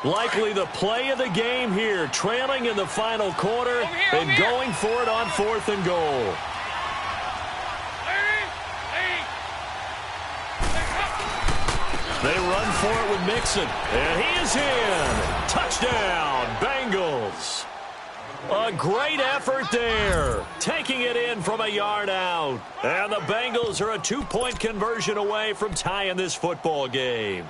Likely the play of the game here, trailing in the final quarter and going for it on 4th and goal. They run for it with Mixon, and he is in. Touchdown, Bengals. A great effort there, taking it in from a yard out. And the Bengals are a 2-point conversion away from tying this football game.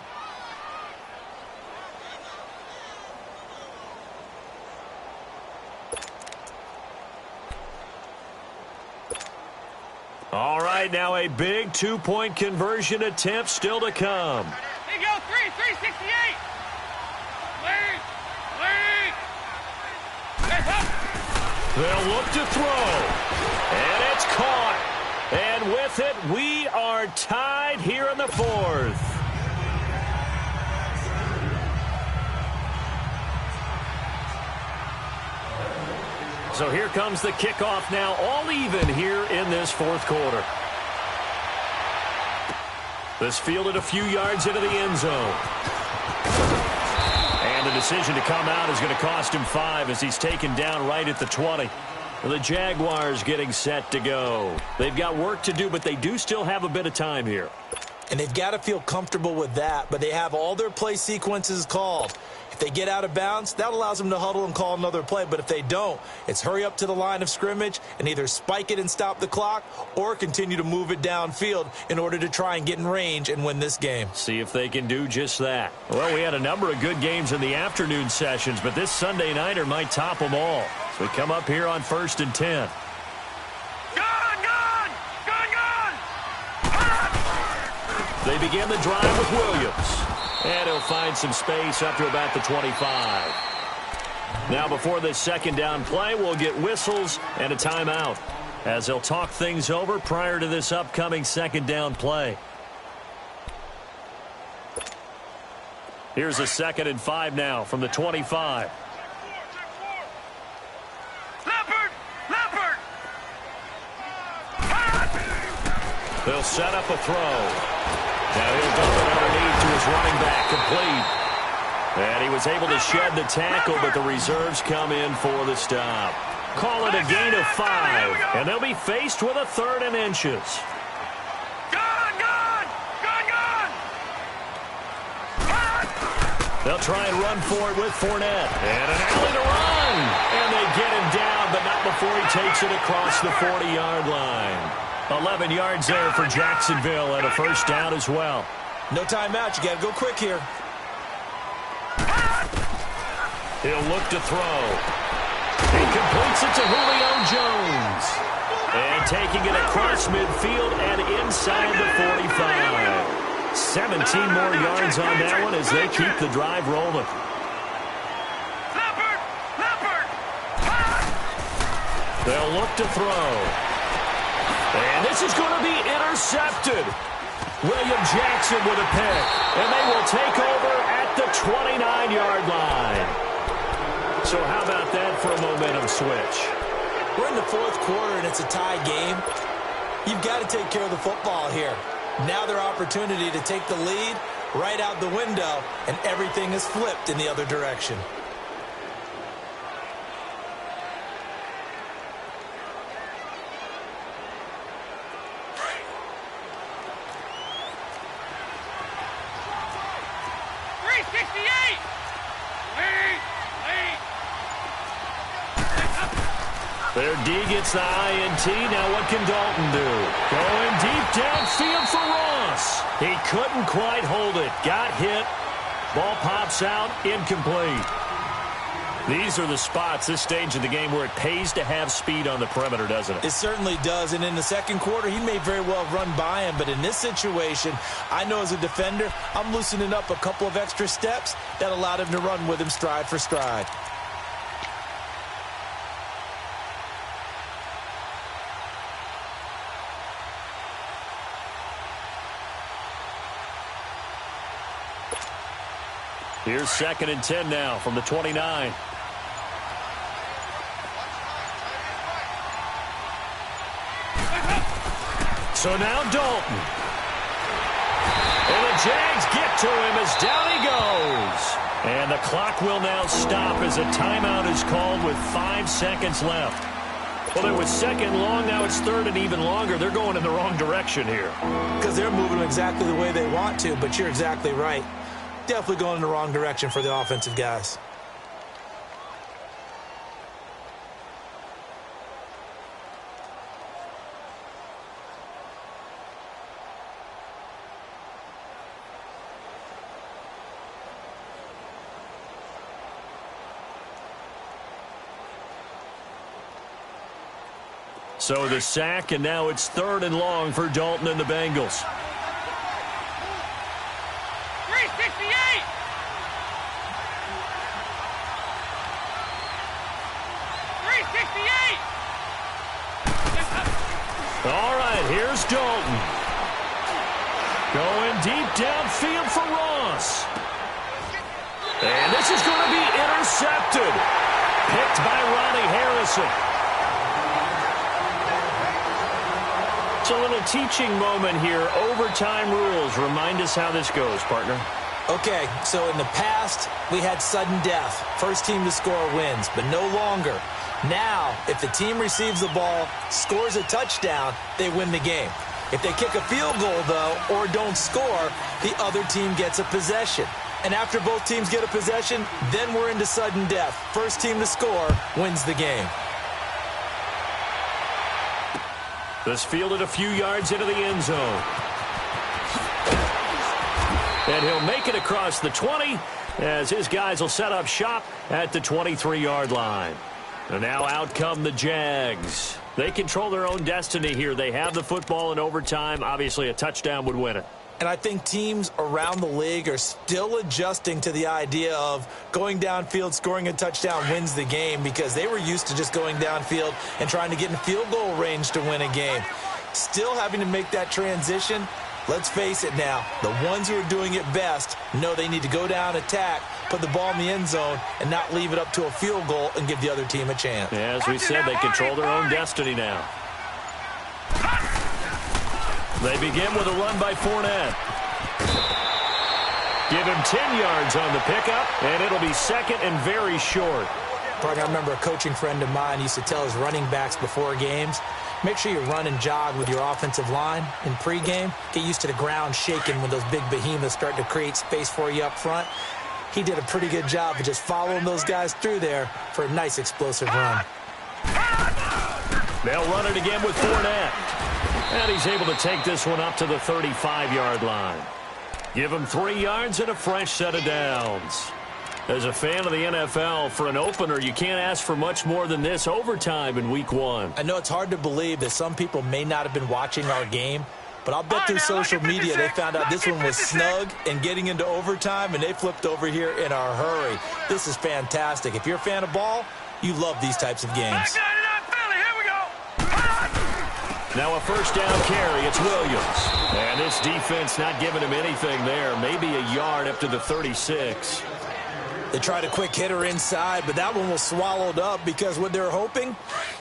All right, now a big 2-point conversion attempt still to come. Here you go, 368. They'll look to throw. And it's caught. And with it, we are tied here in the 4th. So here comes the kickoff now, all even here in this 4th quarter. This fielded a few yards into the end zone. And the decision to come out is going to cost him 5 as he's taken down right at the 20. The Jaguars getting set to go. They've got work to do, but they do still have a bit of time here. And they've got to feel comfortable with that, but they have all their play sequences called. If they get out of bounds, that allows them to huddle and call another play. But if they don't, it's hurry up to the line of scrimmage and either spike it and stop the clock or continue to move it downfield in order to try and get in range and win this game. See if they can do just that. Well, we had a number of good games in the afternoon sessions, but this Sunday nighter might top them all. So we come up here on 1st and 10. Go! begin the drive with Williams. And he'll find some space up to about the 25. Now before this second down play, we'll get whistles and a timeout as they'll talk things over prior to this upcoming second down play. Here's a 2nd and 5 now from the 25. They'll set up a throw. Now he'll dump it underneath to his running back, complete. And he was able to shed the tackle, but the reserves come in for the stop. Call it a gain of 5, and they'll be faced with a 3rd and inches. They'll try and run for it with Fournette. And an alley to run. And they get him down, but not before he takes it across the 40-yard line. 11 yards there for Jacksonville and a first down as well. No timeout. You got to go quick here. He'll look to throw. He completes it to Julio Jones. And taking it across midfield and inside the 45. 17 more yards on that one as they keep the drive rolling. They'll look to throw. And this is going to be intercepted. William Jackson with a pick. And they will take over at the 29-yard line. So how about that for a momentum switch? We're in the 4th quarter and it's a tie game. You've got to take care of the football here. Now their opportunity to take the lead right out the window, and everything is flipped in the other direction. Their D gets the INT. Now what can Dalton do? Going deep downfield for Ross. He couldn't quite hold it. Got hit. Ball pops out. Incomplete. These are the spots, this stage of the game, where it pays to have speed on the perimeter, doesn't it? It certainly does. And in the 2nd quarter, he may very well run by him. But in this situation, I know as a defender, I'm loosening up a couple of extra steps that allowed him to run with him stride for stride. Here's 2nd and 10 now from the 29. So now Dalton. And the Jags get to him as down he goes. And the clock will now stop as a timeout is called with 5 seconds left. Well, it was 2nd long, now it's 3rd and even longer. They're going in the wrong direction here. Because they're moving exactly the way they want to, but you're exactly right. Definitely going in the wrong direction for the offensive guys. So the sack, and now it's 3rd and long for Dalton and the Bengals. 368! All right, here's Dalton. Going deep downfield for Ross. And this is going to be intercepted. Picked by Ronnie Harrison. It's a little teaching moment here. Overtime rules. Remind us how this goes, partner. Okay, so in the past, we had sudden death. First team to score wins, but no longer. Now, if the team receives the ball, scores a touchdown, they win the game. If they kick a field goal, though, or don't score, the other team gets a possession. And after both teams get a possession, then we're into sudden death. First team to score wins the game. This fielded a few yards into the end zone. And he'll make it across the 20 as his guys will set up shop at the 23-yard line. And now out come the Jags. They control their own destiny here. They have the football in overtime. Obviously, a touchdown would win it. And I think teams around the league are still adjusting to the idea of going downfield, scoring a touchdown wins the game, because they were used to just going downfield and trying to get in field goal range to win a game. Still having to make that transition. Let's face it now, the ones who are doing it best know they need to go down, attack, put the ball in the end zone, and not leave it up to a field goal and give the other team a chance. Yeah, as we said, they control their own destiny now. They begin with a run by Fournette. Give him 10 yards on the pickup, and it'll be second and very short. I remember a coaching friend of mine used to tell his running backs before games, make sure you run and jog with your offensive line in pregame. Get used to the ground shaking when those big behemoths start to create space for you up front. He did a pretty good job of just following those guys through there for a nice explosive run. They'll run it again with Fournette. And he's able to take this one up to the 35-yard line. Give him 3 yards and a fresh set of downs. As a fan of the NFL, for an opener, you can't ask for much more than this overtime in Week 1. I know it's hard to believe that some people may not have been watching our game, but I'll bet through social media they found out this one was snug and getting into overtime, and they flipped over here in a hurry. This is fantastic. If you're a fan of ball, you love these types of games. Now a first down carry, it's Williams. And this defense not giving him anything there, maybe a yard up to the 36. They tried a quick hitter inside, but that one was swallowed up because what they're hoping,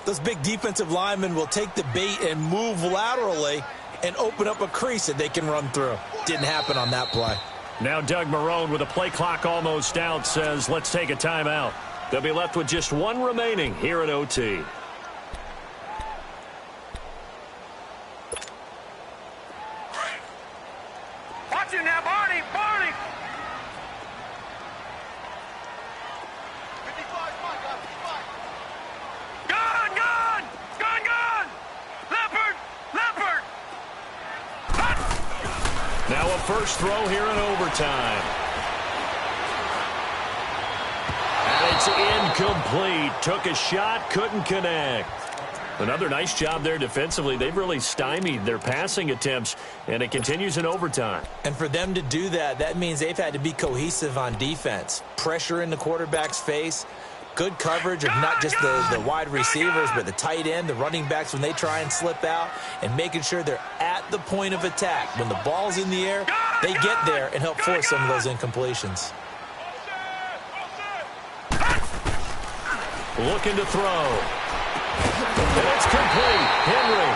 those big defensive linemen will take the bait and move laterally and open up a crease that they can run through. Didn't happen on that play. Now Doug Marrone, with a play clock almost out, says, let's take a timeout. They'll be left with just one remaining here at OT. Watch it now, Barney! Barney! 55, Gone! Gone! Gone! Gone! Leopard! Leopard! Now a first throw here in overtime. And it's incomplete. Took a shot, couldn't connect. Another nice job there defensively. They've really stymied their passing attempts, and it continues in overtime. And for them to do that, that means they've had to be cohesive on defense. Pressure in the quarterback's face, good coverage of not just the wide receivers, but the tight end, the running backs when they try and slip out, and making sure they're at the point of attack. When the ball's in the air, they get there and help force some of those incompletions. Looking to throw. And it's complete. Henry,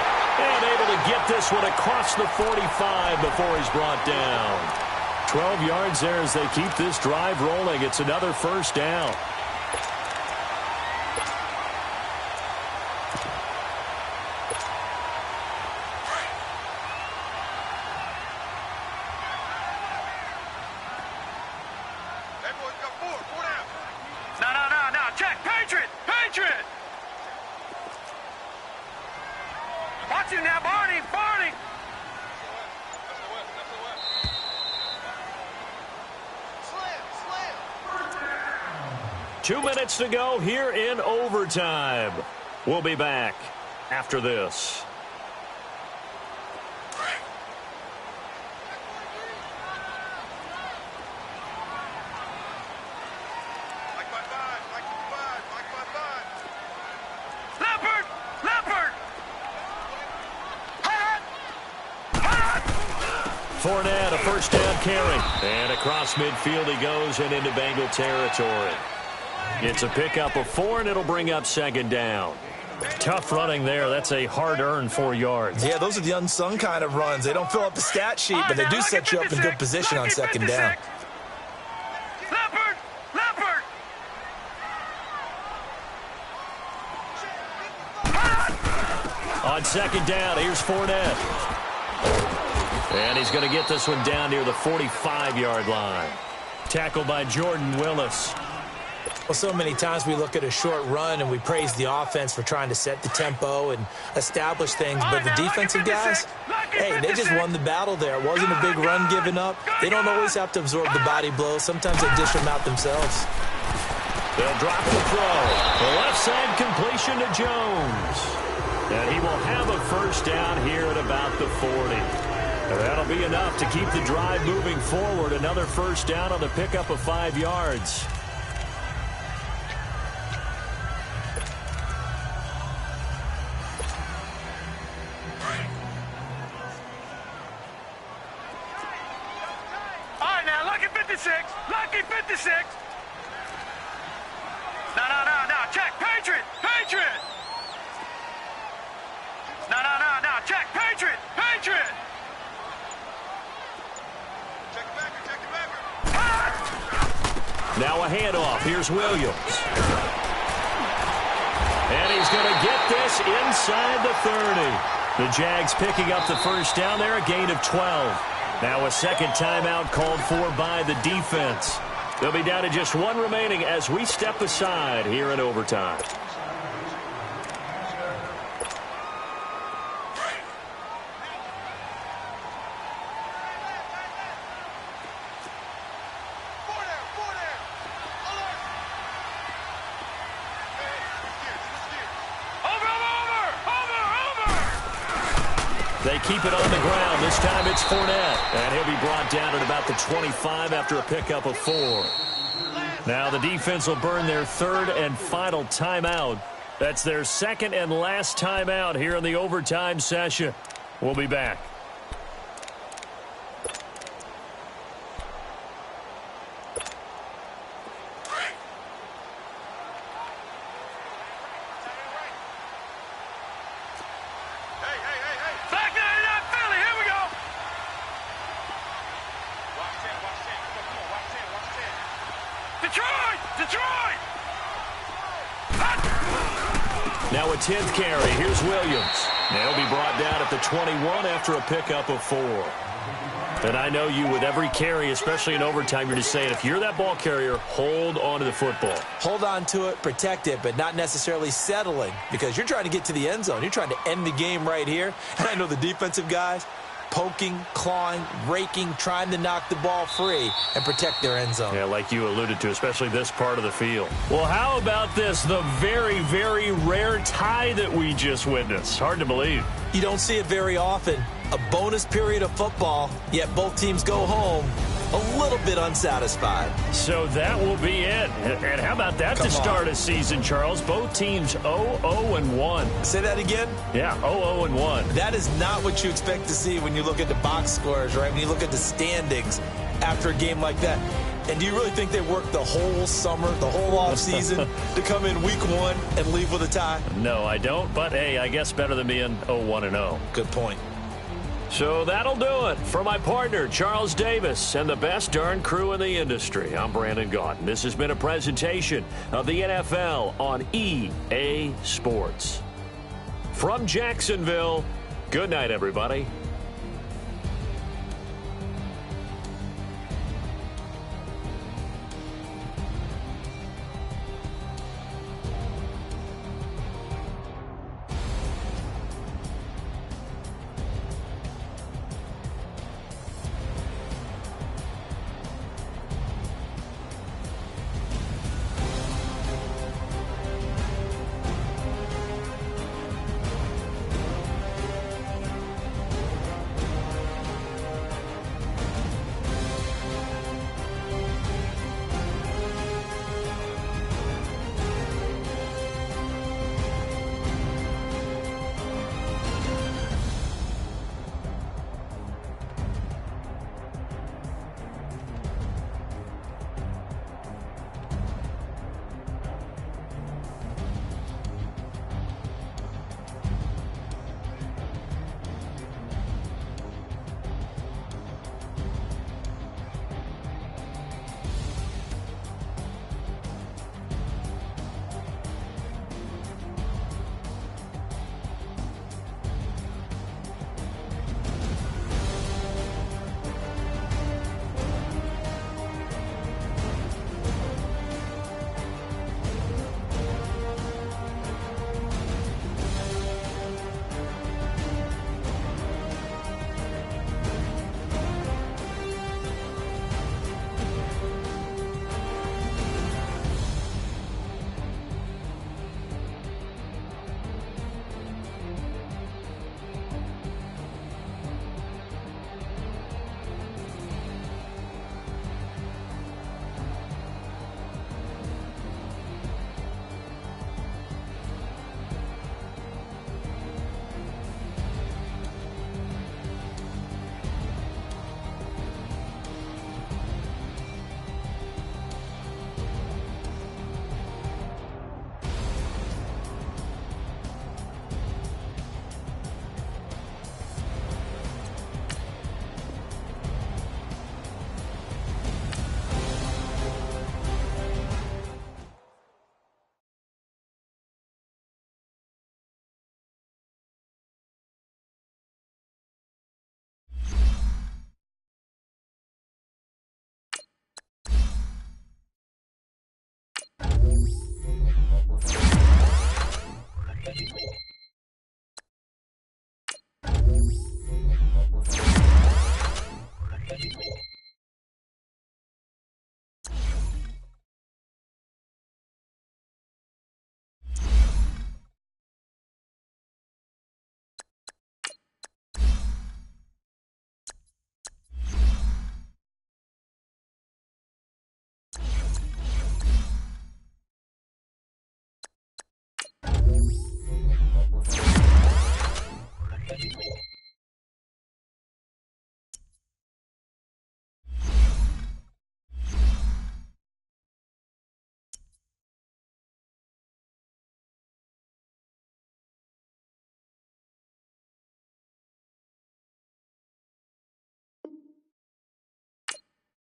and able to get this one across the 45 before he's brought down. 12 yards there as they keep this drive rolling. It's another first down. No. Check. Patriot! Patriot! Watch it now, Barney! Barney! Slam! 2 minutes to go here in overtime. We'll be back after this. Fournette, a first down carry. And across midfield he goes and into Bengal territory. It's a pickup of 4, and it'll bring up second down. Tough running there. That's a hard-earned 4 yards. Yeah, those are the unsung kind of runs. They don't fill up the stat sheet, but they do set you up in good position on second down. Leopard! Leopard! On second down, here's Fournette. And he's going to get this one down near the 45-yard line. Tackled by Jordan Willis. Well, so many times we look at a short run and we praise the offense for trying to set the tempo and establish things, but the defensive guys, hey, they just won the battle there. It wasn't a big run given up. They don't always have to absorb the body blows. Sometimes they dish them out themselves. They'll drop the throw. The left side completion to Jones. And he will have a first down here at about the 40. And that'll be enough to keep the drive moving forward. Another first down on the pickup of 5 yards. All right, now, lucky 56. Lucky 56. No. Check. Patriot. Patriot. No. Check. Patriot. Patriot. Check it back. Now a handoff. Here's Williams. And he's going to get this inside the 30. The Jags picking up the first down there, a gain of 12. Now a second timeout called for by the defense. They'll be down to just one remaining as we step aside here in overtime. They keep it on the ground. This time it's Fournette. And he'll be brought down at about the 25 after a pickup of 4. Now the defense will burn their third and final timeout. That's their second and last timeout here in the overtime session. We'll be back. Detroit! Now a 10th carry. Here's Williams. They'll be brought down at the 21 after a pickup of 4. And I know you, with every carry, especially in overtime, you're just saying, if you're that ball carrier, hold on to the football. Hold on to it, protect it, but not necessarily settling, because you're trying to get to the end zone. You're trying to end the game right here. And I know the defensive guys, poking, clawing, raking, trying to knock the ball free and protect their end zone. Yeah, like you alluded to, especially this part of the field. Well, how about this? The very, very rare tie that we just witnessed. Hard to believe. You don't see it very often. A bonus period of football, yet both teams go home a little bit unsatisfied. So that will be it. And how about that to start a season, Charles? Both teams 0-0-1. Say that again? Yeah, 0-0-1. That is not what you expect to see when you look at the box scores, right? When you look at the standings after a game like that. And do you really think they worked the whole summer, the whole offseason to come in week 1 and leave with a tie? No, I don't. But, hey, I guess better than being 0-1-0. Good point. So that'll do it. For my partner, Charles Davis, and the best darn crew in the industry, I'm Brandon Gaudin. This has been a presentation of the NFL on EA Sports. From Jacksonville, good night, everybody.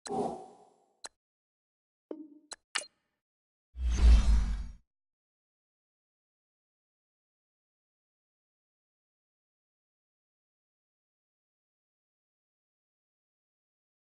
you.